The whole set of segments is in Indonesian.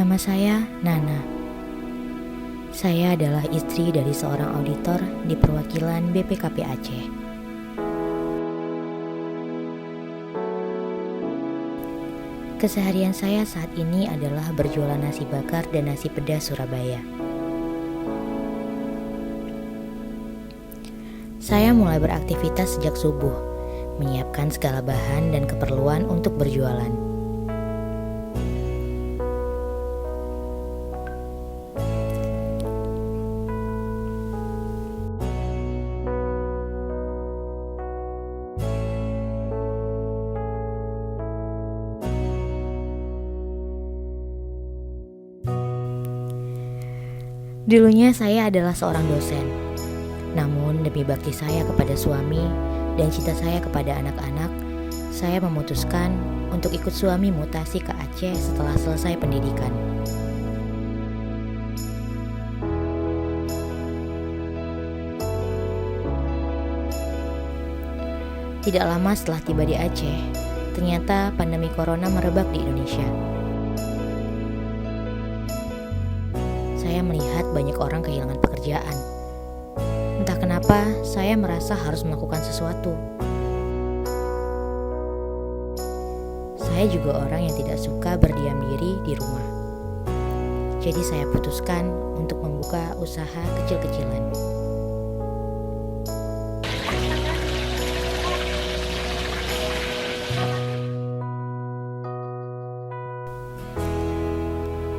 Nama saya Nana. Saya adalah istri dari seorang auditor di perwakilan BPKP Aceh. Keseharian saya saat ini adalah berjualan nasi bakar dan nasi pedas Surabaya. Saya mulai beraktivitas sejak subuh, menyiapkan segala bahan dan keperluan untuk berjualan. Dulunya saya adalah seorang dosen. Namun demi bakti saya kepada suami dan cinta saya kepada anak-anak, saya memutuskan untuk ikut suami mutasi ke Aceh setelah selesai pendidikan. Tidak lama setelah tiba di Aceh, ternyata pandemi corona merebak di Indonesia. Saya melihat banyak orang kehilangan pekerjaan. Entah kenapa, saya merasa harus melakukan sesuatu. Saya juga orang yang tidak suka berdiam diri di rumah. Jadi saya putuskan untuk membuka usaha kecil-kecilan.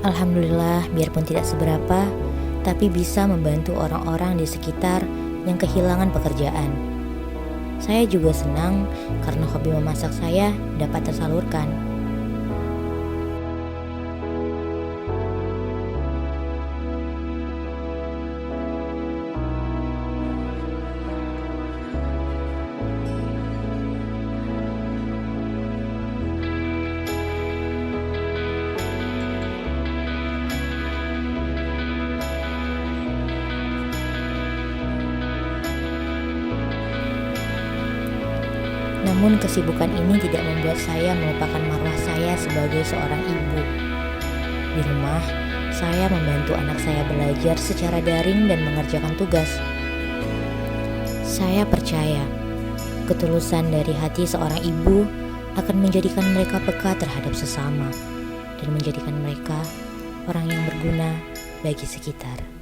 Alhamdulillah, biarpun tidak seberapa, tapi bisa membantu orang-orang di sekitar yang kehilangan pekerjaan. Saya juga senang karena hobi memasak saya dapat tersalurkan. Namun kesibukan ini tidak membuat saya melupakan marwah saya sebagai seorang ibu. Di rumah, saya membantu anak saya belajar secara daring dan mengerjakan tugas. Saya percaya, ketulusan dari hati seorang ibu akan menjadikan mereka peka terhadap sesama dan menjadikan mereka orang yang berguna bagi sekitar.